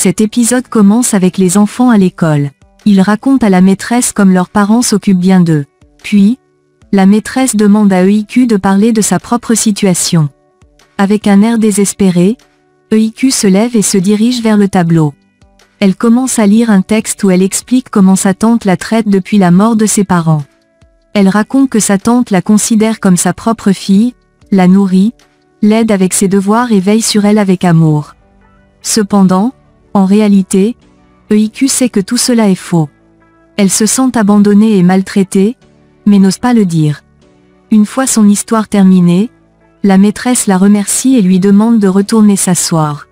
Cet épisode commence avec les enfants à l'école. Ils racontent à la maîtresse comme leurs parents s'occupent bien d'eux. Puis, la maîtresse demande à EIQ de parler de sa propre situation. Avec un air désespéré, EIQ se lève et se dirige vers le tableau. Elle commence à lire un texte où elle explique comment sa tante la traite depuis la mort de ses parents. Elle raconte que sa tante la considère comme sa propre fille, la nourrit, l'aide avec ses devoirs et veille sur elle avec amour. Cependant, en réalité, EIQ sait que tout cela est faux. Elle se sent abandonnée et maltraitée, mais n'ose pas le dire. Une fois son histoire terminée, la maîtresse la remercie et lui demande de retourner s'asseoir.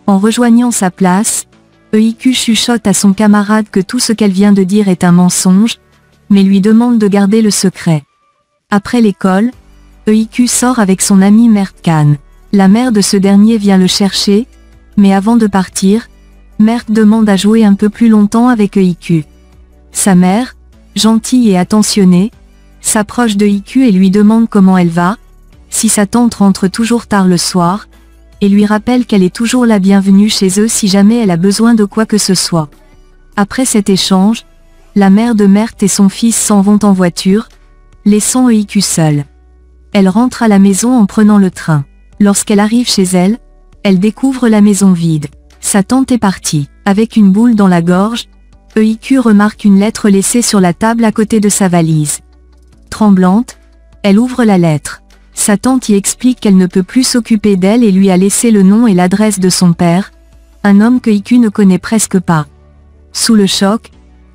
En rejoignant sa place, EIQ chuchote à son camarade que tout ce qu'elle vient de dire est un mensonge, mais lui demande de garder le secret. Après l'école, EIQ sort avec son ami Mert Khan. La mère de ce dernier vient le chercher, mais avant de partir, Mert demande à jouer un peu plus longtemps avec EIQ. Sa mère, gentille et attentionnée, s'approche de EIQ et lui demande comment elle va, si sa tante rentre toujours tard le soir, et lui rappelle qu'elle est toujours la bienvenue chez eux si jamais elle a besoin de quoi que ce soit. Après cet échange, la mère de Mert et son fils s'en vont en voiture, laissant EIQ seule. Elle rentre à la maison en prenant le train. Lorsqu'elle arrive chez elle, elle découvre la maison vide. Sa tante est partie. Avec une boule dans la gorge, EIQ remarque une lettre laissée sur la table à côté de sa valise. Tremblante, elle ouvre la lettre. Sa tante y explique qu'elle ne peut plus s'occuper d'elle et lui a laissé le nom et l'adresse de son père, un homme que EIQ ne connaît presque pas. Sous le choc,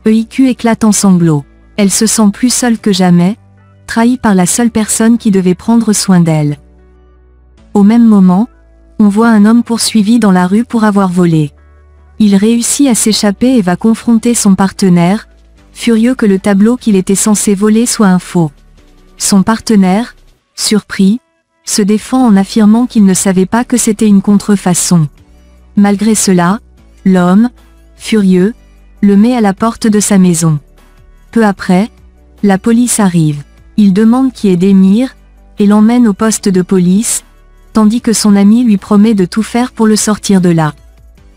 EIQ éclate en sanglots. Elle se sent plus seule que jamais, trahie par la seule personne qui devait prendre soin d'elle. Au même moment, on voit un homme poursuivi dans la rue pour avoir volé. Il réussit à s'échapper et va confronter son partenaire, furieux que le tableau qu'il était censé voler soit un faux. Son partenaire, surpris, se défend en affirmant qu'il ne savait pas que c'était une contrefaçon. Malgré cela, l'homme, furieux, le met à la porte de sa maison. Peu après, la police arrive. Il demande qui est Demir, et l'emmène au poste de police, tandis que son ami lui promet de tout faire pour le sortir de là.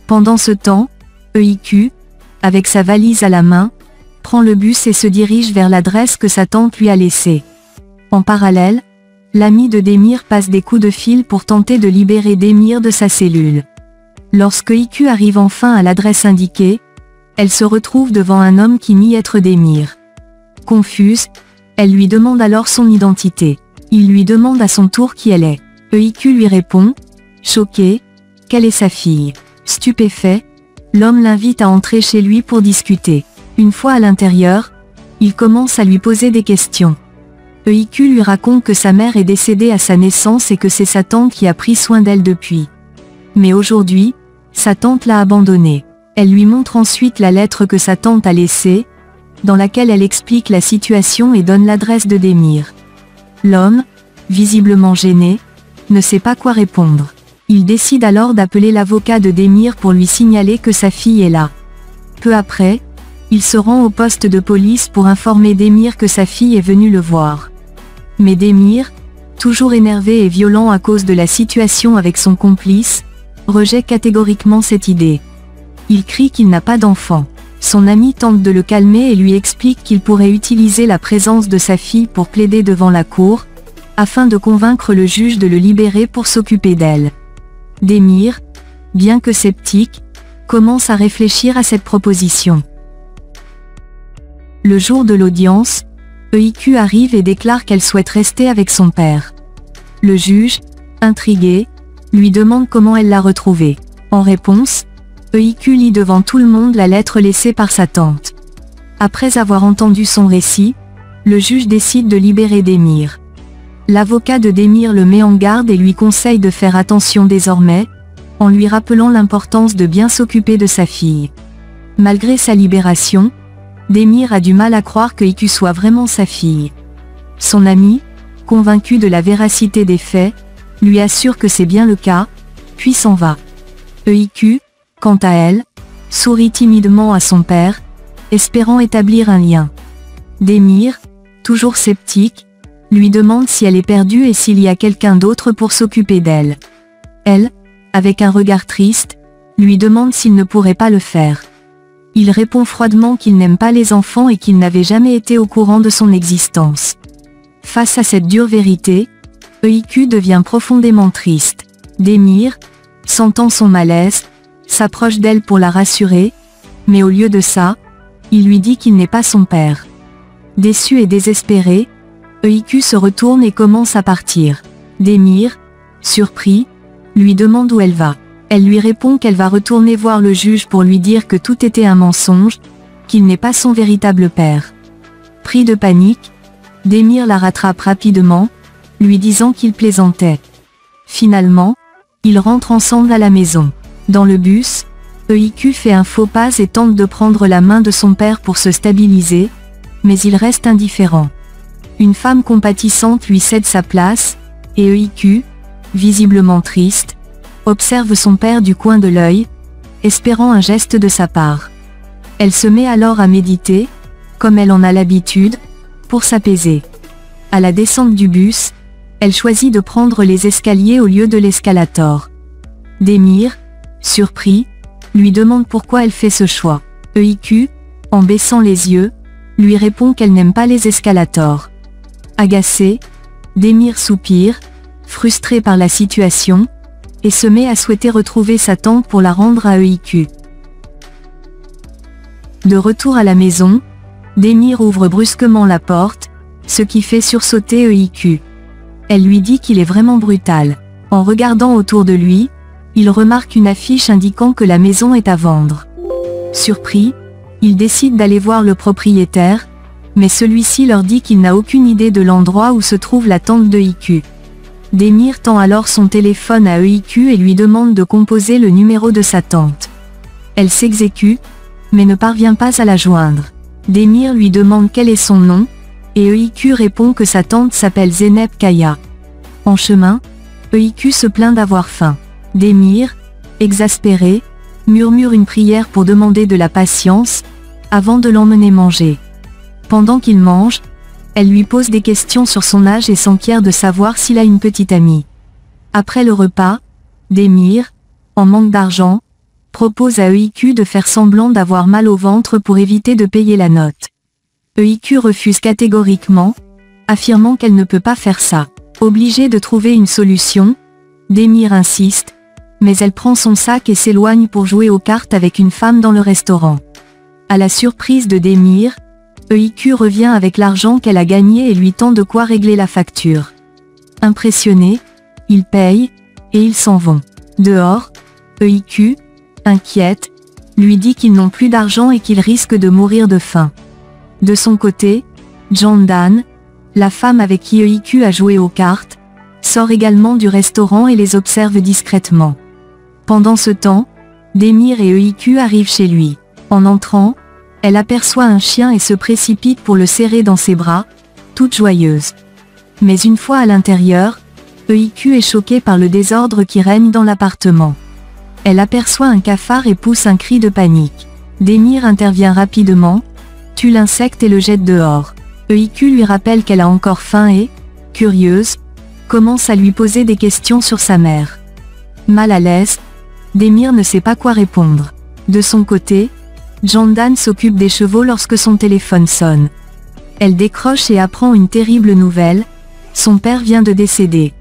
Pendant ce temps, EIQ, avec sa valise à la main, prend le bus et se dirige vers l'adresse que sa tante lui a laissée. En parallèle, l'ami de Demir passe des coups de fil pour tenter de libérer Demir de sa cellule. Lorsque EIQ arrive enfin à l'adresse indiquée, elle se retrouve devant un homme qui nie être Demir. Confuse, elle lui demande alors son identité. Il lui demande à son tour qui elle est. EIQ lui répond, choqué, qu'elle est sa fille. Stupéfait, l'homme l'invite à entrer chez lui pour discuter. Une fois à l'intérieur, il commence à lui poser des questions. EIQ lui raconte que sa mère est décédée à sa naissance et que c'est sa tante qui a pris soin d'elle depuis. Mais aujourd'hui, sa tante l'a abandonnée. Elle lui montre ensuite la lettre que sa tante a laissée, dans laquelle elle explique la situation et donne l'adresse de Demir. L'homme, visiblement gêné, ne sait pas quoi répondre. Il décide alors d'appeler l'avocat de Demir pour lui signaler que sa fille est là. Peu après, il se rend au poste de police pour informer Demir que sa fille est venue le voir. Mais Demir, toujours énervé et violent à cause de la situation avec son complice, rejette catégoriquement cette idée. Il crie qu'il n'a pas d'enfant. Son ami tente de le calmer et lui explique qu'il pourrait utiliser la présence de sa fille pour plaider devant la cour, afin de convaincre le juge de le libérer pour s'occuper d'elle. Demir, bien que sceptique, commence à réfléchir à cette proposition. Le jour de l'audience, EIQ arrive et déclare qu'elle souhaite rester avec son père. Le juge, intrigué, lui demande comment elle l'a retrouvé. En réponse, EIQ lit devant tout le monde la lettre laissée par sa tante. Après avoir entendu son récit, le juge décide de libérer Demir. L'avocat de Demir le met en garde et lui conseille de faire attention désormais, en lui rappelant l'importance de bien s'occuper de sa fille. Malgré sa libération, Demir a du mal à croire que EIQ soit vraiment sa fille. Son ami, convaincu de la véracité des faits, lui assure que c'est bien le cas, puis s'en va. EIQ, quant à elle, sourit timidement à son père, espérant établir un lien. Demir, toujours sceptique, lui demande si elle est perdue et s'il y a quelqu'un d'autre pour s'occuper d'elle. Elle, avec un regard triste, lui demande s'il ne pourrait pas le faire. Il répond froidement qu'il n'aime pas les enfants et qu'il n'avait jamais été au courant de son existence. Face à cette dure vérité, EIQ devient profondément triste. Demir, sentant son malaise, s'approche d'elle pour la rassurer, mais au lieu de ça, il lui dit qu'il n'est pas son père. Déçu et désespéré, EIQ se retourne et commence à partir. Demir, surpris, lui demande où elle va. Elle lui répond qu'elle va retourner voir le juge pour lui dire que tout était un mensonge, qu'il n'est pas son véritable père. Pris de panique, Demir la rattrape rapidement, lui disant qu'il plaisantait. Finalement, ils rentrent ensemble à la maison. Dans le bus, EIQ fait un faux pas et tente de prendre la main de son père pour se stabiliser, mais il reste indifférent. Une femme compatissante lui cède sa place, et EIQ, visiblement triste, observe son père du coin de l'œil, espérant un geste de sa part. Elle se met alors à méditer, comme elle en a l'habitude, pour s'apaiser. À la descente du bus, elle choisit de prendre les escaliers au lieu de l'escalator. Demir, surpris, lui demande pourquoi elle fait ce choix. EIQ, en baissant les yeux, lui répond qu'elle n'aime pas les escalators. Agacé, Demir soupire, frustré par la situation, et se met à souhaiter retrouver sa tante pour la rendre à EIQ. De retour à la maison, Demir ouvre brusquement la porte, ce qui fait sursauter EIQ. Elle lui dit qu'il est vraiment brutal. En regardant autour de lui, il remarque une affiche indiquant que la maison est à vendre. Surpris, il décide d'aller voir le propriétaire, mais celui-ci leur dit qu'il n'a aucune idée de l'endroit où se trouve la tante d'EIQ. Demir tend alors son téléphone à EIQ et lui demande de composer le numéro de sa tante. Elle s'exécute, mais ne parvient pas à la joindre. Demir lui demande quel est son nom, et EIQ répond que sa tante s'appelle Zeynep Kaya. En chemin, EIQ se plaint d'avoir faim. Demir, exaspéré, murmure une prière pour demander de la patience, avant de l'emmener manger. Pendant qu'il mange, elle lui pose des questions sur son âge et s'enquiert de savoir s'il a une petite amie. Après le repas, Demir, en manque d'argent, propose à EIQ de faire semblant d'avoir mal au ventre pour éviter de payer la note. EIQ refuse catégoriquement, affirmant qu'elle ne peut pas faire ça. Obligée de trouver une solution, Demir insiste, mais elle prend son sac et s'éloigne pour jouer aux cartes avec une femme dans le restaurant. À la surprise de Demir, EIQ revient avec l'argent qu'elle a gagné et lui tend de quoi régler la facture. Impressionné, ils payent, et ils s'en vont. Dehors, EIQ, inquiète, lui dit qu'ils n'ont plus d'argent et qu'ils risquent de mourir de faim. De son côté, Jandan, la femme avec qui EIQ a joué aux cartes, sort également du restaurant et les observe discrètement. Pendant ce temps, Demir et EIQ arrivent chez lui. En entrant, elle aperçoit un chien et se précipite pour le serrer dans ses bras, toute joyeuse. Mais une fois à l'intérieur, EIQ est choquée par le désordre qui règne dans l'appartement. Elle aperçoit un cafard et pousse un cri de panique. Demir intervient rapidement, tue l'insecte et le jette dehors. EIQ lui rappelle qu'elle a encore faim et, curieuse, commence à lui poser des questions sur sa mère. Mal à l'aise, Demir ne sait pas quoi répondre. De son côté, Jandan s'occupe des chevaux lorsque son téléphone sonne. Elle décroche et apprend une terrible nouvelle, son père vient de décéder.